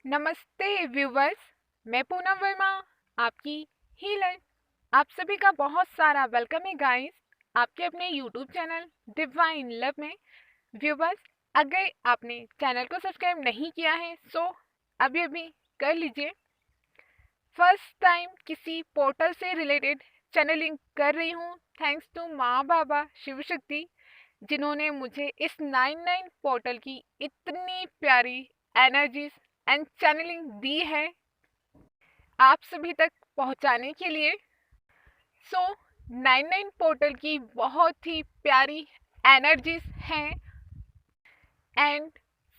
नमस्ते व्यूवर्स। मैं पूनम वर्मा, आपकी हीलर। आप सभी का बहुत सारा वेलकम है गाइस, आपके अपने यूट्यूब चैनल डिवाइन लव में। व्यूवर्स, अगर आपने चैनल को सब्सक्राइब नहीं किया है सो अभी अभी कर लीजिए। फर्स्ट टाइम किसी पोर्टल से रिलेटेड चैनलिंग कर रही हूँ, थैंक्स टू माँ बाबा शिव शक्ति, जिन्होंने मुझे इस 99 पोर्टल की इतनी प्यारी एनर्जीज एंड चैनलिंग दी है आप सभी तक पहुंचाने के लिए। सो 99 पोर्टल की बहुत ही प्यारी एनर्जीज हैं एंड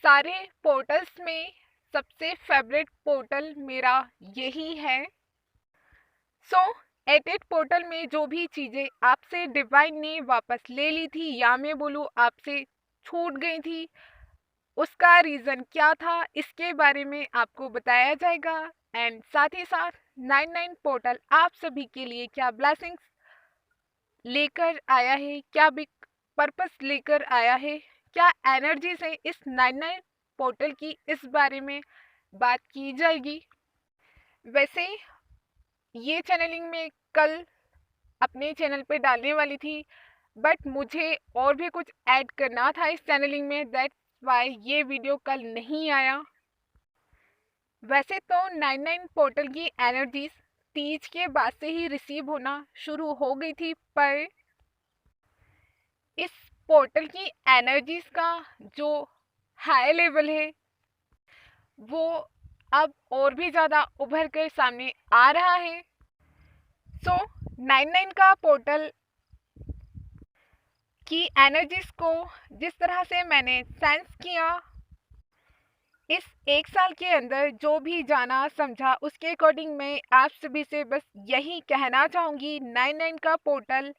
सारे पोर्टल्स में सबसे फेवरेट पोर्टल मेरा यही है। सो एट पोर्टल में जो भी चीज़ें आपसे डिवाइन ने वापस ले ली थी या मैं बोलूँ आपसे छूट गई थी, उसका रीज़न क्या था इसके बारे में आपको बताया जाएगा। एंड साथ ही साथ 99 पोर्टल आप सभी के लिए क्या ब्लेसिंग्स लेकर आया है, क्या बिग पर्पस लेकर आया है, क्या एनर्जीज है इस 99 पोर्टल की, इस बारे में बात की जाएगी। वैसे ये चैनलिंग में कल अपने चैनल पे डालने वाली थी, बट मुझे और भी कुछ ऐड करना था इस चैनलिंग में, दैट्स वाई ये वीडियो कल नहीं आया। वैसे तो 99 पोर्टल की एनर्जीज तीज के बाद से ही रिसीव होना शुरू हो गई थी, पर इस पोर्टल की एनर्जीज का जो हाई लेवल है वो अब और भी ज़्यादा उभर कर सामने आ रहा है। सो 99 का पोर्टल की एनर्जीज को जिस तरह से मैंने सेंस किया, इस एक साल के अंदर जो भी जाना समझा, उसके अकॉर्डिंग मैं आप सभी से बस यही कहना चाहूँगी, 99 का पोर्टल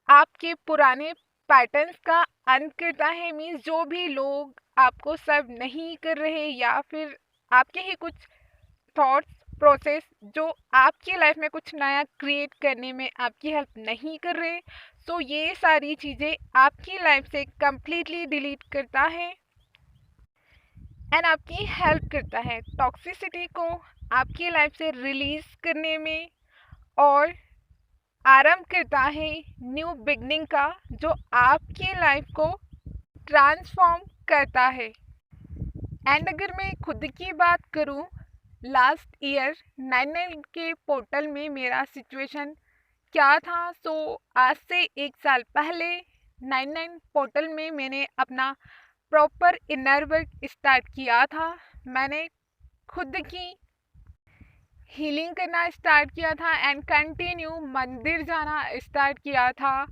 आपके पुराने पैटर्न्स का अंत करता है। मीन्स जो भी लोग आपको सर्व नहीं कर रहे या फिर आपके ही कुछ थॉट्स प्रोसेस जो आपकी लाइफ में कुछ नया क्रिएट करने में आपकी हेल्प नहीं कर रहे, तो ये सारी चीज़ें आपकी लाइफ से कंप्लीटली डिलीट करता है एंड आपकी हेल्प करता है टॉक्सिसिटी को आपकी लाइफ से रिलीज करने में, और आरंभ करता है न्यू बिगनिंग का जो आपकी लाइफ को ट्रांसफॉर्म करता है। एंड अगर मैं खुद की बात करूं, लास्ट ईयर 99 के पोर्टल में मेरा सिचुएशन क्या था, सो आज से एक साल पहले 99 पोर्टल में मैंने अपना प्रॉपर इनर वर्क स्टार्ट किया था। मैंने खुद की हीलिंग करना स्टार्ट किया था एंड कंटिन्यू मंदिर जाना स्टार्ट किया था,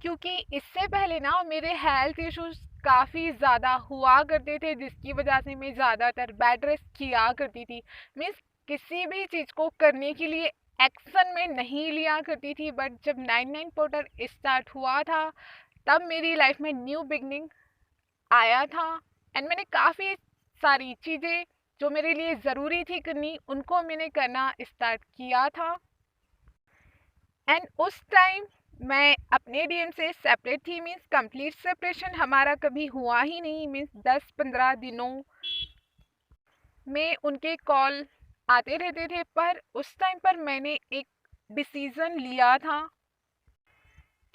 क्योंकि इससे पहले ना मेरे हेल्थ इश्यूज काफ़ी ज़्यादा हुआ करते थे, जिसकी वजह से मैं ज़्यादातर बेड रेस्ट किया करती थी। मीन्स किसी भी चीज़ को करने के लिए एक्शन में नहीं लिया करती थी, बट जब 99 पोर्टल स्टार्ट हुआ था तब मेरी लाइफ में न्यू बिगनिंग आया था एंड मैंने काफ़ी सारी चीज़ें जो मेरे लिए ज़रूरी थी करनी, उनको मैंने करना स्टार्ट किया था। एंड उस टाइम मैं अपने डीएम से सेपरेट थी, मीन्स कंप्लीट सेपरेशन हमारा कभी हुआ ही नहीं। मीन्स 10-15 दिनों में उनके कॉल आते रहते थे, पर उस टाइम पर मैंने एक डिसीज़न लिया था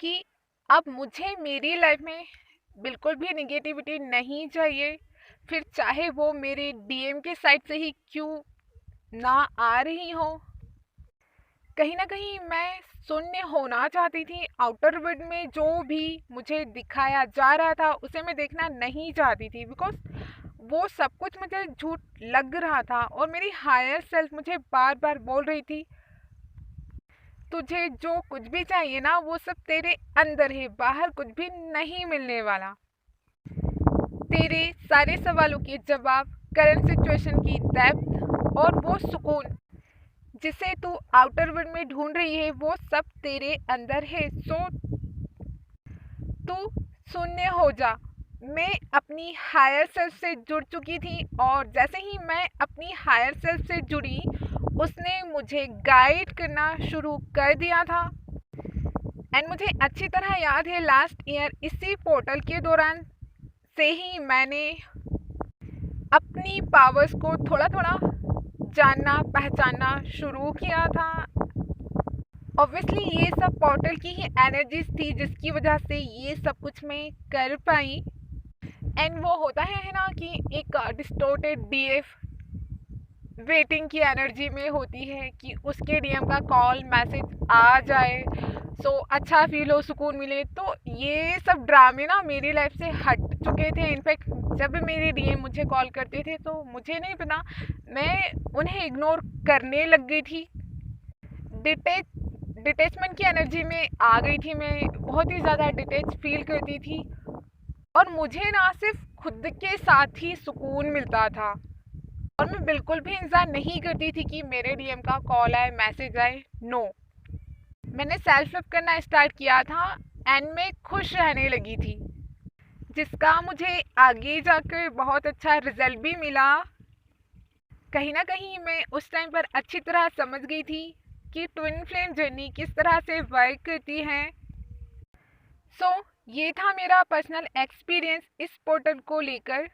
कि अब मुझे मेरी लाइफ में बिल्कुल भी नेगेटिविटी नहीं चाहिए, फिर चाहे वो मेरे डीएम के साइड से ही क्यों ना आ रही हो। कहीं ना कहीं मैं शून्य होना चाहती थी। आउटर वर्ल्ड में जो भी मुझे दिखाया जा रहा था उसे मैं देखना नहीं चाहती थी, बिकॉज वो सब कुछ मुझे झूठ लग रहा था और मेरी हायर सेल्फ मुझे बार बार बोल रही थी, तुझे जो कुछ भी चाहिए ना वो सब तेरे अंदर है, बाहर कुछ भी नहीं मिलने वाला। तेरे सारे सवालों के जवाब, करंट सिचुएशन की डेप्थ और वो सुकून जिसे तू आउटर वर्ल्ड में ढूंढ रही है वो सब तेरे अंदर है। सो तू शून्य हो जा। मैं अपनी हायर सेल्फ से जुड़ चुकी थी और जैसे ही मैं अपनी हायर सेल्फ से जुड़ी उसने मुझे गाइड करना शुरू कर दिया था। एंड मुझे अच्छी तरह याद है लास्ट ईयर इसी पोर्टल के दौरान से ही मैंने अपनी पावर्स को थोड़ा थोड़ा जानना पहचानना शुरू किया था। ऑब्वियसली ये सब पोर्टल की ही एनर्जीज थी जिसकी वजह से ये सब कुछ मैं कर पाई। एंड वो होता है ना कि एक डिस्टोर्टेड डीएफ वेटिंग की एनर्जी में होती है कि उसके डीएम का कॉल मैसेज आ जाए, सो अच्छा फील हो, सुकून मिले। तो ये सब ड्रामे ना मेरी लाइफ से हट चुके थे। इनफैक्ट जब मेरे डीएम मुझे कॉल करते थे तो मुझे नहीं पता, मैं उन्हें इग्नोर करने लग गई थी। डिटेचमेंट की एनर्जी में आ गई थी। मैं बहुत ही ज़्यादा डिटेच फील करती थी और मुझे ना सिर्फ खुद के साथ ही सुकून मिलता था और मैं बिल्कुल भी इंतज़ार नहीं करती थी कि मेरे डीएम का कॉल आए, मैसेज आए। नो, मैंने सेल्फ लव करना स्टार्ट किया था एंड मैं खुश रहने लगी थी, जिसका मुझे आगे जाकर बहुत अच्छा रिजल्ट भी मिला। कहीं ना कहीं मैं उस टाइम पर अच्छी तरह समझ गई थी कि ट्विन फ्लेम जर्नी किस तरह से वर्क करती है। सो ये था मेरा पर्सनल एक्सपीरियंस इस पोर्टल को लेकर।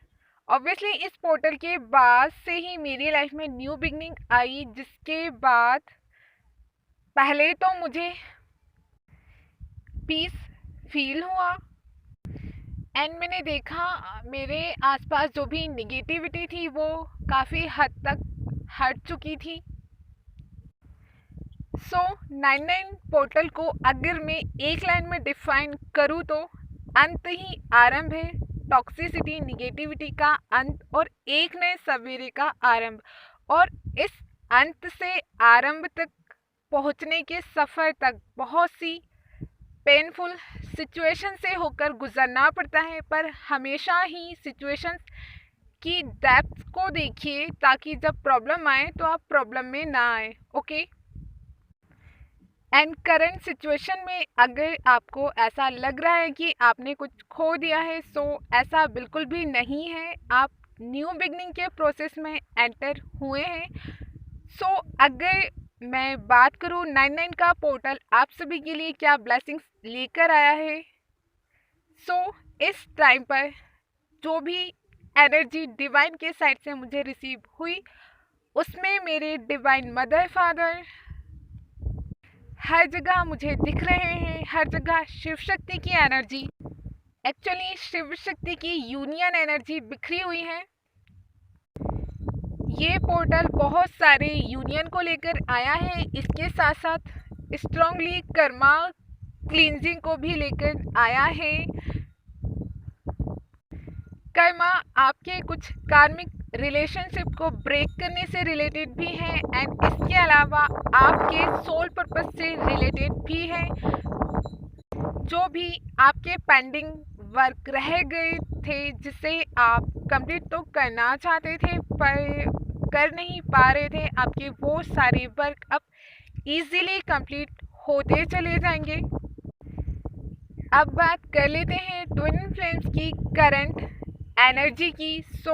ऑब्वियसली इस पोर्टल के बाद से ही मेरी लाइफ में न्यू बिगनिंग आई, जिसके बाद पहले तो मुझे पीस फील हुआ एंड मैंने देखा मेरे आसपास जो भी निगेटिविटी थी वो काफ़ी हद तक हट चुकी थी। सो 99 पोर्टल को अगर मैं एक लाइन में डिफाइन करूँ तो अंत ही आरंभ है, टॉक्सिसिटी निगेटिविटी का अंत और एक नए सवेरे का आरंभ। और इस अंत से आरंभ तक पहुंचने के सफ़र तक बहुत सी पेनफुल सिचुएशन से होकर गुजरना पड़ता है, पर हमेशा ही सिचुएशंस की डेप्थ को देखिए ताकि जब प्रॉब्लम आए तो आप प्रॉब्लम में ना आए। ओके, एंड करंट सिचुएशन में अगर आपको ऐसा लग रहा है कि आपने कुछ खो दिया है, सो ऐसा बिल्कुल भी नहीं है। आप न्यू बिगनिंग के प्रोसेस में एंटर हुए हैं। सो अगर मैं बात करूँ 99 का पोर्टल आप सभी के लिए क्या ब्लेसिंग्स लेकर आया है, सो इस टाइम पर जो भी एनर्जी डिवाइन के साइड से मुझे रिसीव हुई उसमें मेरे डिवाइन मदर फादर हर जगह मुझे दिख रहे हैं। हर जगह शिव शक्ति की एनर्जी, एक्चुअली शिव शक्ति की यूनियन एनर्जी बिखरी हुई है। ये पोर्टल बहुत सारे यूनियन को लेकर आया है, इसके साथ साथ स्ट्रांगली कर्मा क्लींजिंग को भी लेकर आया है। कर्मा आपके कुछ कार्मिक रिलेशनशिप को ब्रेक करने से रिलेटेड भी है एंड इसके अलावा आपके सोल पर्पस से रिलेटेड भी है। जो भी आपके पेंडिंग वर्क रह गए थे जिसे आप कंप्लीट तो करना चाहते थे पर कर नहीं पा रहे थे, आपके वो सारे वर्क अब इजीली कंप्लीट होते चले जाएंगे। अब बात कर लेते हैं ट्विन फ्लेम्स की करंट एनर्जी की। सो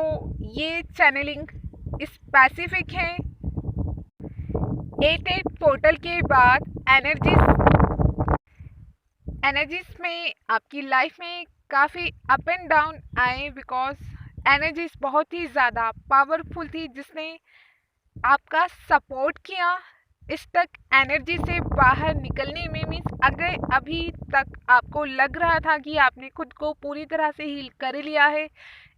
ये चैनलिंग स्पेसिफिक है। 88 पोर्टल के बाद एनर्जीज में आपकी लाइफ में काफ़ी अप एंड डाउन आए, बिकॉज एनर्जीज बहुत ही ज़्यादा पावरफुल थी जिसने आपका सपोर्ट किया इस तक एनर्जी से बाहर निकलने में। मीन्स अगर अभी तक आपको लग रहा था कि आपने खुद को पूरी तरह से हील कर लिया है,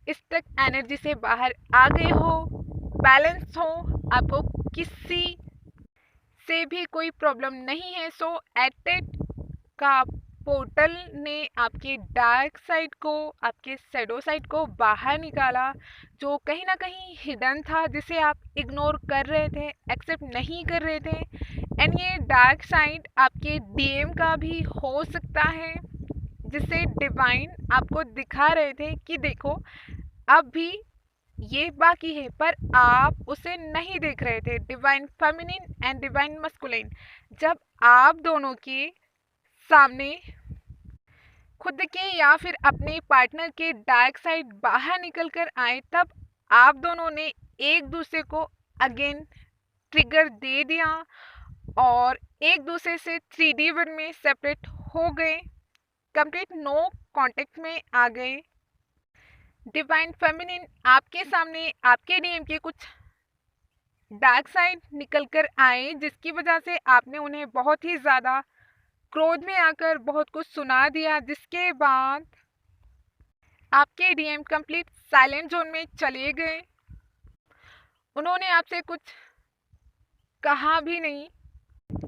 इस तक एनर्जी से बाहर आ गए हो, बैलेंस हो, आपको किसी से भी कोई प्रॉब्लम नहीं है। सो एटेट का पोर्टल ने आपके डार्क साइड को, आपके शैडो साइड को बाहर निकाला, जो कहीं ना कहीं हिडन था, जिसे आप इग्नोर कर रहे थे, एक्सेप्ट नहीं कर रहे थे। एंड ये डार्क साइड आपके डीएम का भी हो सकता है, जिसे डिवाइन आपको दिखा रहे थे कि देखो अब भी ये बाकी है, पर आप उसे नहीं देख रहे थे। Divine feminine and divine masculine जब आप दोनों के सामने खुद के या फिर अपने पार्टनर के डार्क साइड बाहर निकल कर आए, तब आप दोनों ने एक दूसरे को अगेन ट्रिगर दे दिया और एक दूसरे से 3D वर्ल्ड में सेपरेट हो गए, कंप्लीट नो कांटेक्ट में आ गए। डिवाइन फेमिनिन आपके सामने आपके डीएम के कुछ डार्क साइड निकल कर आए, जिसकी वजह से आपने उन्हें बहुत ही ज़्यादा क्रोध में आकर बहुत कुछ सुना दिया, जिसके बाद आपके डीएम कंप्लीट साइलेंट जोन में चले गए। उन्होंने आपसे कुछ कहा भी नहीं।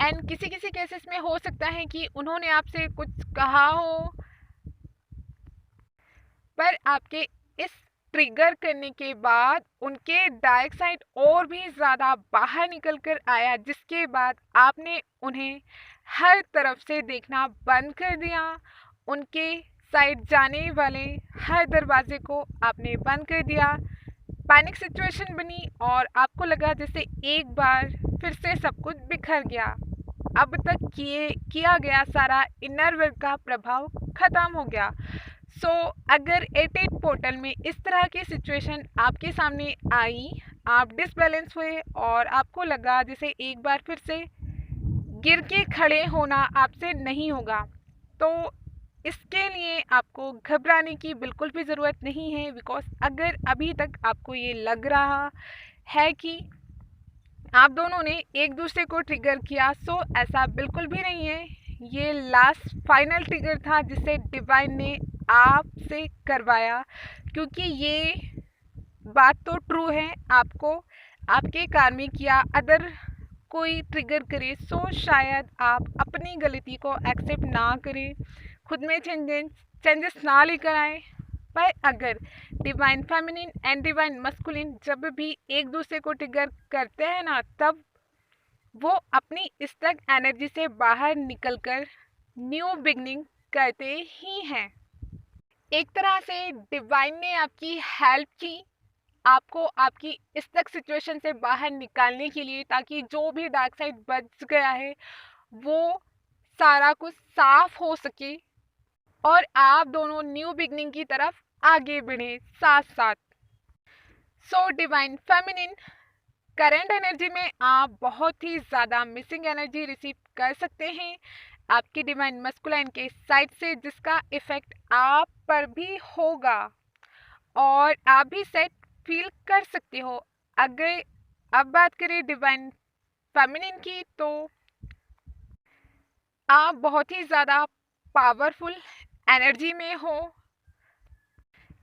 एंड किसी किसी केसेस में हो सकता है कि उन्होंने आपसे कुछ कहा हो, पर आपके इस ट्रिगर करने के बाद उनके डार्क साइड और भी ज़्यादा बाहर निकल कर आया, जिसके बाद आपने उन्हें हर तरफ से देखना बंद कर दिया। उनके साइड जाने वाले हर दरवाजे को आपने बंद कर दिया। पैनिक सिचुएशन बनी और आपको लगा जैसे एक बार फिर से सब कुछ बिखर गया। अब तक किया गया सारा इनर वर्क का प्रभाव खत्म हो गया। अगर 88 पोर्टल में इस तरह की सिचुएशन आपके सामने आई, आप डिसबैलेंस हुए और आपको लगा जैसे एक बार फिर से गिर के खड़े होना आपसे नहीं होगा, तो इसके लिए आपको घबराने की बिल्कुल भी ज़रूरत नहीं है। बिकॉज अगर अभी तक आपको ये लग रहा है कि आप दोनों ने एक दूसरे को ट्रिगर किया, सो ऐसा बिल्कुल भी नहीं है। ये लास्ट फाइनल ट्रिगर था जिसे डिवाइन ने आपसे करवाया, क्योंकि ये बात तो ट्रू है, आपको आपके कार्मिक या अदर कोई ट्रिगर करे, सो शायद आप अपनी गलती को एक्सेप्ट ना करें, खुद में चेंजेस ना लेकर आए। पर अगर divine feminine and divine masculine जब भी एक दूसरे को ट्रिगर करते हैं ना, तब वो अपनी स्टक एनर्जी से बाहर निकलकर न्यू बिगनिंग करते ही हैं। एक तरह से डिवाइन ने आपकी हेल्प की, आपको आपकी स्टक सिचुएशन से बाहर निकालने के लिए, ताकि जो भी डार्क साइड बच गया है वो सारा कुछ साफ हो सके और आप दोनों न्यू बिगनिंग की तरफ आगे बढ़े साथ साथ। डिवाइन फेमिनिन करंट एनर्जी में आप बहुत ही ज़्यादा मिसिंग एनर्जी रिसीव कर सकते हैं आपकी डिवाइन मस्कुलाइन के साइड से, जिसका इफेक्ट आप पर भी होगा और आप भी सेट फील कर सकते हो। अगर अब बात करें डिवाइन फेमिनिन की, तो आप बहुत ही ज़्यादा पावरफुल एनर्जी में हो,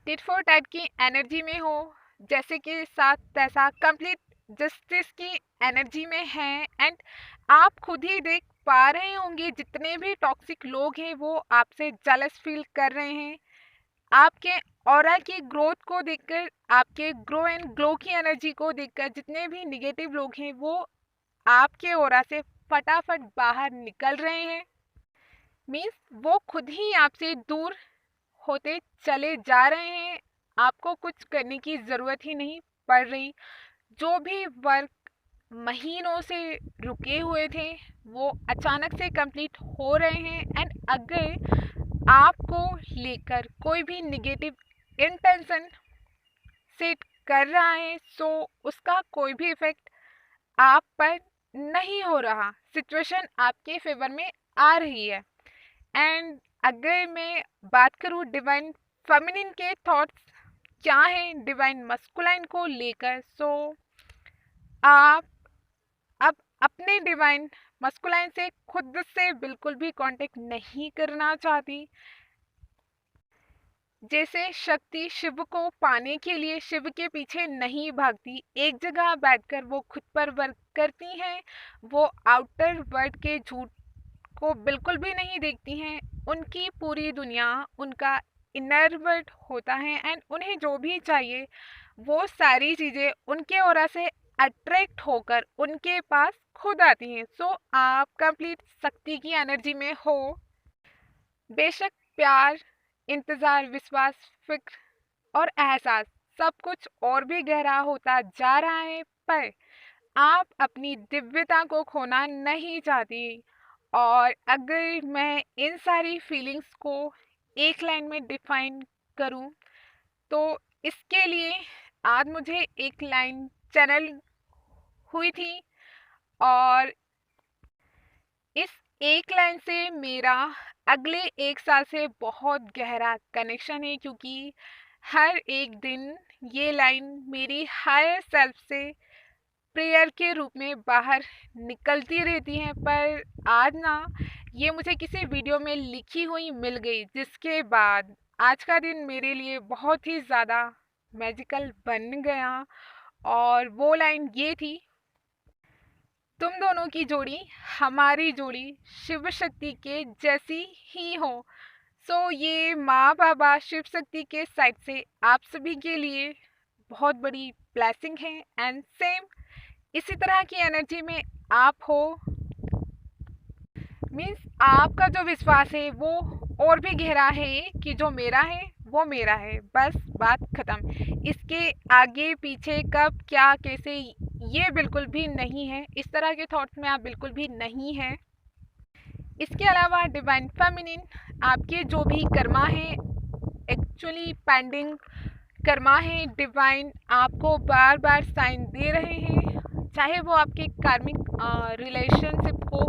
टिट फॉर टैट की एनर्जी में हो, जैसे कि साथ तैसा कंप्लीट जस्टिस की एनर्जी में हैं। एंड आप खुद ही देख पा रहे होंगे जितने भी टॉक्सिक लोग हैं वो आपसे जेलस फील कर रहे हैं। आपके ऑरा की ग्रोथ को देखकर, आपके ग्रो एंड ग्लो की एनर्जी को देखकर जितने भी निगेटिव लोग हैं वो आपके ऑरा से फटाफट बाहर निकल रहे हैं। मीन्स वो खुद ही आपसे दूर होते चले जा रहे हैं, आपको कुछ करने की ज़रूरत ही नहीं पड़ रही। जो भी वर्क महीनों से रुके हुए थे वो अचानक से कंप्लीट हो रहे हैं। एंड अगर आपको लेकर कोई भी निगेटिव इंटेंशन सेट कर रहा है, सो उसका कोई भी इफेक्ट आप पर नहीं हो रहा, सिचुएशन आपके फेवर में आ रही है। एंड अगर मैं बात करूँ डिवाइन फेमिनिन के थॉट्स क्या हैं डिवाइन मस्कुलाइन को लेकर, सो आप अब अपने डिवाइन मस्कुलाइन से खुद से बिल्कुल भी कांटेक्ट नहीं करना चाहती। जैसे शक्ति शिव को पाने के लिए शिव के पीछे नहीं भागती, एक जगह बैठकर वो खुद पर वर्क करती हैं, वो आउटर वर्ल्ड के झूठ को बिल्कुल भी नहीं देखती हैं। उनकी पूरी दुनिया उनका इनर वर्ल्ड होता है एंड उन्हें जो भी चाहिए वो सारी चीज़ें उनके ऑरा से अट्रैक्ट होकर उनके पास खुद आती हैं। आप कंप्लीट शक्ति की एनर्जी में हो। बेशक प्यार, इंतज़ार, विश्वास, फिक्र और एहसास सब कुछ और भी गहरा होता जा रहा है, पर आप अपनी दिव्यता को खोना नहीं चाहती। और अगर मैं इन सारी फीलिंग्स को एक लाइन में डिफाइन करूं, तो इसके लिए आज मुझे एक लाइन चैनल हुई थी और इस एक लाइन से मेरा अगले एक साल से बहुत गहरा कनेक्शन है, क्योंकि हर एक दिन ये लाइन मेरी हायर सेल्फ से प्रेयर के रूप में बाहर निकलती रहती हैं, पर आज ना ये मुझे किसी वीडियो में लिखी हुई मिल गई, जिसके बाद आज का दिन मेरे लिए बहुत ही ज़्यादा मैजिकल बन गया। और वो लाइन ये थी, तुम दोनों की जोड़ी हमारी जोड़ी शिव शक्ति के जैसी ही हो। ये माँ बाबा शिव शक्ति के साइड से आप सभी के लिए बहुत बड़ी ब्लेसिंग है। एंड सेम इसी तरह की एनर्जी में आप हो, मीन्स आपका जो विश्वास है वो और भी गहरा है कि जो मेरा है वो मेरा है, बस बात ख़त्म। इसके आगे पीछे कब क्या कैसे ये बिल्कुल भी नहीं है, इस तरह के थॉट्स में आप बिल्कुल भी नहीं हैं। इसके अलावा डिवाइन फेमिनिन आपके जो भी कर्मा है, एक्चुअली पेंडिंग कर्मा है, डिवाइन आपको बार बार साइन दे रहे हैं, चाहे वो आपके कार्मिक रिलेशनशिप को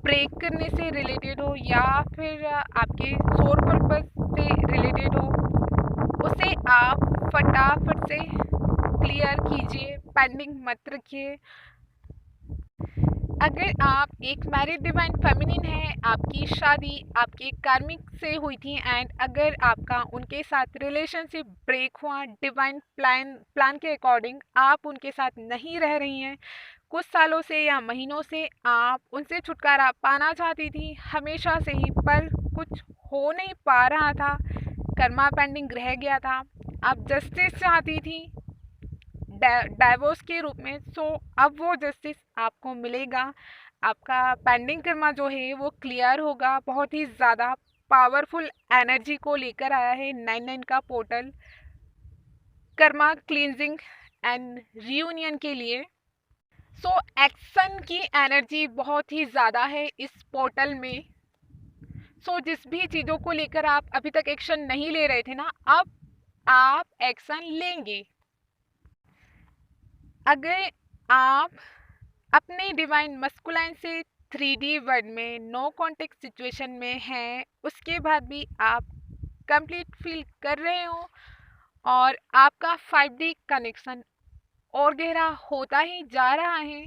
ब्रेक करने से रिलेटेड हो या फिर आपके सोल पर्पस से रिलेटेड हो, उसे आप फटाफट से क्लियर कीजिए, पेंडिंग मत रखिए। अगर आप एक मैरिड डिवाइन फेमिनिन है, आपकी शादी आपके कार्मिक से हुई थी एंड अगर आपका उनके साथ रिलेशनशिप ब्रेक हुआ, डिवाइन प्लान के अकॉर्डिंग आप उनके साथ नहीं रह रही हैं, कुछ सालों से या महीनों से आप उनसे छुटकारा पाना चाहती थी हमेशा से ही, पर कुछ हो नहीं पा रहा था, कर्मा पेंडिंग रह गया था, आप जस्टिस चाहती थी डाइवोर्स के रूप में। अब वो जस्टिस आपको मिलेगा, आपका पेंडिंग कर्मा जो है वो क्लियर होगा। बहुत ही ज़्यादा पावरफुल एनर्जी को लेकर आया है 99 का portal Karma cleansing and reunion के लिए। एक्शन की एनर्जी बहुत ही ज़्यादा है इस पोर्टल में। जिस भी चीज़ों को लेकर आप अभी तक एक्शन नहीं ले रहे थे ना, अब आप एक्शन लेंगे। अगर आप अपने डिवाइन मस्कुलाइन से 3D वर्ड में नो कॉन्टेक्ट सिचुएशन में हैं, उसके बाद भी आप कंप्लीट फील कर रहे हो और आपका 5D कनेक्शन और गहरा होता ही जा रहा है,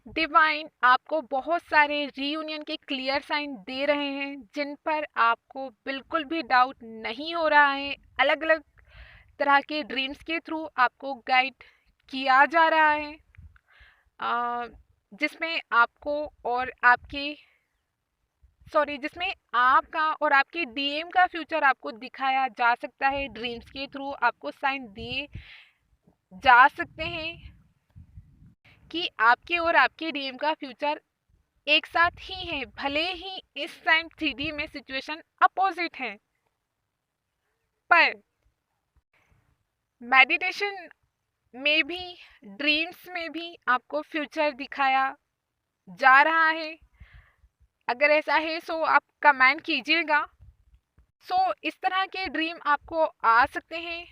डिवाइन आपको बहुत सारे रीयूनियन के क्लियर साइन दे रहे हैं जिन पर आपको बिल्कुल भी डाउट नहीं हो रहा है। अलग अलग तरह के ड्रीम्स के थ्रू आपको गाइड किया जा रहा है, जिसमें आपको और आपके जिसमें आपका और आपके डीएम का फ्यूचर आपको दिखाया जा सकता है। ड्रीम्स के थ्रू आपको साइन दिए जा सकते हैं कि आपके और आपके डीएम का फ्यूचर एक साथ ही है, भले ही इस टाइम 3D में सिचुएशन अपोजिट है, पर मेडिटेशन में भी ड्रीम्स में भी आपको फ्यूचर दिखाया जा रहा है। अगर ऐसा है आप कमेंट कीजिएगा। इस तरह के ड्रीम आपको आ सकते हैं।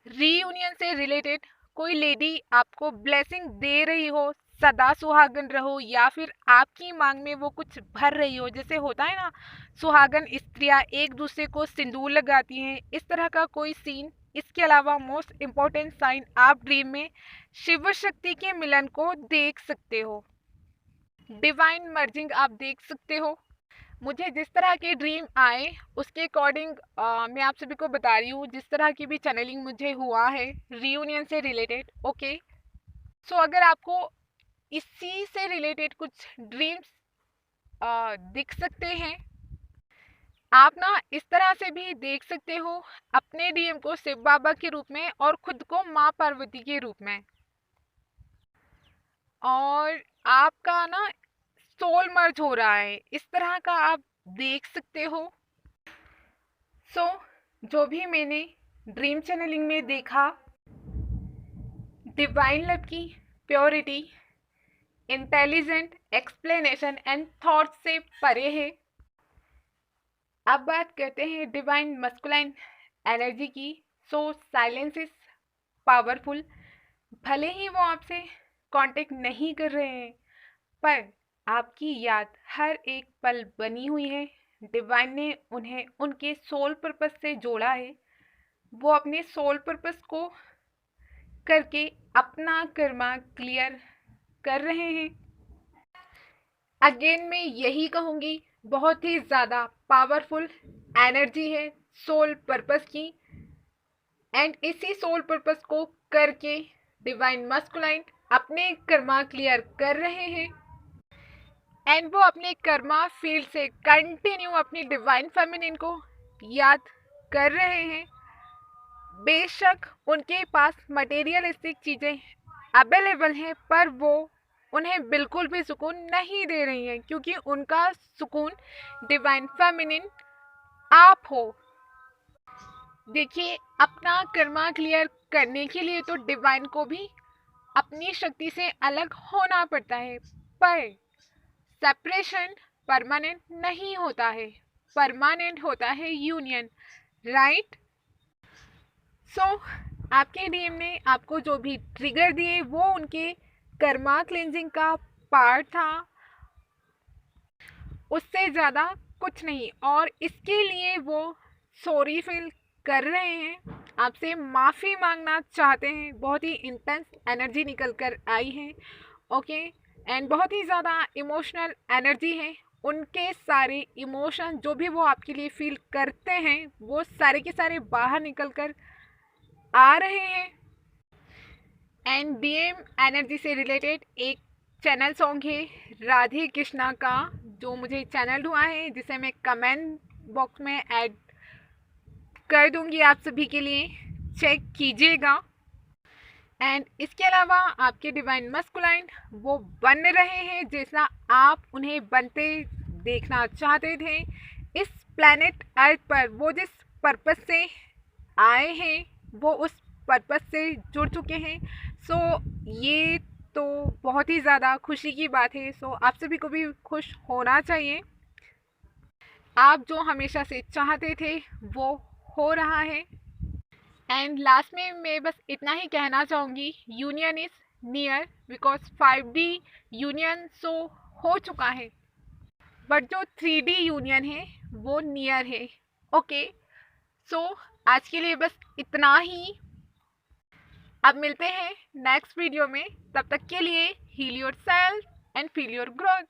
रीयूनियन से रिलेटेड कोई लेडी आपको ब्लेसिंग दे रही हो, सदा सुहागन रहो, या फिर आपकी मांग में वो कुछ भर रही हो, जैसे होता है ना सुहागन स्त्रियां एक दूसरे को सिंदूर लगाती हैं, इस तरह का कोई सीन। इसके अलावा मोस्ट इम्पोर्टेंट साइन, आप ड्रीम में शिव शक्ति के मिलन को देख सकते हो, डिवाइन मर्जिंग आप देख सकते हो। मुझे जिस तरह के ड्रीम आए उसके अकॉर्डिंग मैं आप सभी को बता रही हूँ, जिस तरह की भी चैनलिंग मुझे हुआ है रियूनियन से रिलेटेड। ओके, अगर आपको इसी से रिलेटेड कुछ ड्रीम्स दिख सकते हैं, आप ना इस तरह से भी देख सकते हो अपने डीएम को शिव बाबा के रूप में और खुद को माँ पार्वती के रूप में, और आपका ना सोल मर्ज हो रहा है, इस तरह का आप देख सकते हो। जो भी मैंने ड्रीम चैनलिंग में देखा, डिवाइन लव की purity, intelligent explanation and thought से परे है। अब बात करते हैं डिवाइन मस्कुलाइन एनर्जी की। Silence is powerful. भले ही वो आपसे कांटेक्ट नहीं कर रहे हैं, पर आपकी याद हर एक पल बनी हुई है, डिवाइन ने उन्हें उनके सोल पर्पस से जोड़ा है, वो अपने सोल पर्पस को करके अपना कर्मा क्लियर कर रहे हैं। अगेन मैं यही कहूँगी, बहुत ही ज़्यादा पावरफुल एनर्जी है सोल पर्पस की, एंड इसी सोल पर्पस को करके डिवाइन मस्कुलाइन अपने कर्मा क्लियर कर रहे हैं, एंड वो अपने कर्मा फील्ड से कंटिन्यू अपनी डिवाइन फेमिनिन को याद कर रहे हैं। बेशक उनके पास मटेरियलिस्टिक चीज़ें अवेलेबल हैं, पर वो उन्हें बिल्कुल भी सुकून नहीं दे रही हैं, क्योंकि उनका सुकून डिवाइन फेमिनिन आप हो। देखिए, अपना कर्मा क्लियर करने के लिए तो डिवाइन को भी अपनी शक्ति से अलग होना पड़ता है, पर सेपरेशन परमानेंट नहीं होता है, परमानेंट होता है यूनियन, राइट? सो आपके डीएम ने आपको जो भी ट्रिगर दिए वो उनके कर्मा क्लेंजिंग का पार्ट था, उससे ज़्यादा कुछ नहीं, और इसके लिए वो सॉरी फील कर रहे हैं, आपसे माफ़ी मांगना चाहते हैं। बहुत ही इंटेंस एनर्जी निकल कर आई है, ओके, एंड बहुत ही ज़्यादा इमोशनल एनर्जी है। उनके सारे इमोशन जो भी वो आपके लिए फील करते हैं, वो सारे के सारे बाहर निकल कर आ रहे हैं। एंड डीएम एनर्जी से रिलेटेड एक चैनल सॉन्ग है राधे कृष्णा का, जो मुझे चैनल हुआ है, जिसे मैं कमेंट बॉक्स में ऐड कर दूंगी आप सभी के लिए, चेक कीजिएगा। एंड इसके अलावा आपके डिवाइन मस्कुलाइन वो बन रहे हैं जैसा आप उन्हें बनते देखना चाहते थे इस प्लैनेट अर्थ पर। वो जिस पर्पस से आए हैं वो उस पर्पस से जुड़ चुके हैं। सो ये तो बहुत ही ज़्यादा खुशी की बात है। सो आप सभी को भी खुश होना चाहिए। आप जो हमेशा से चाहते थे वो हो रहा है। एंड लास्ट में मैं बस इतना ही कहना चाहूँगी, union is near, because 5D union सो हो चुका है, बट जो 3D यूनियन है वो नियर है, ओके। सो आज के लिए बस इतना ही। अब मिलते हैं नेक्स्ट वीडियो में, तब तक के लिए heal yourself and feel your growth.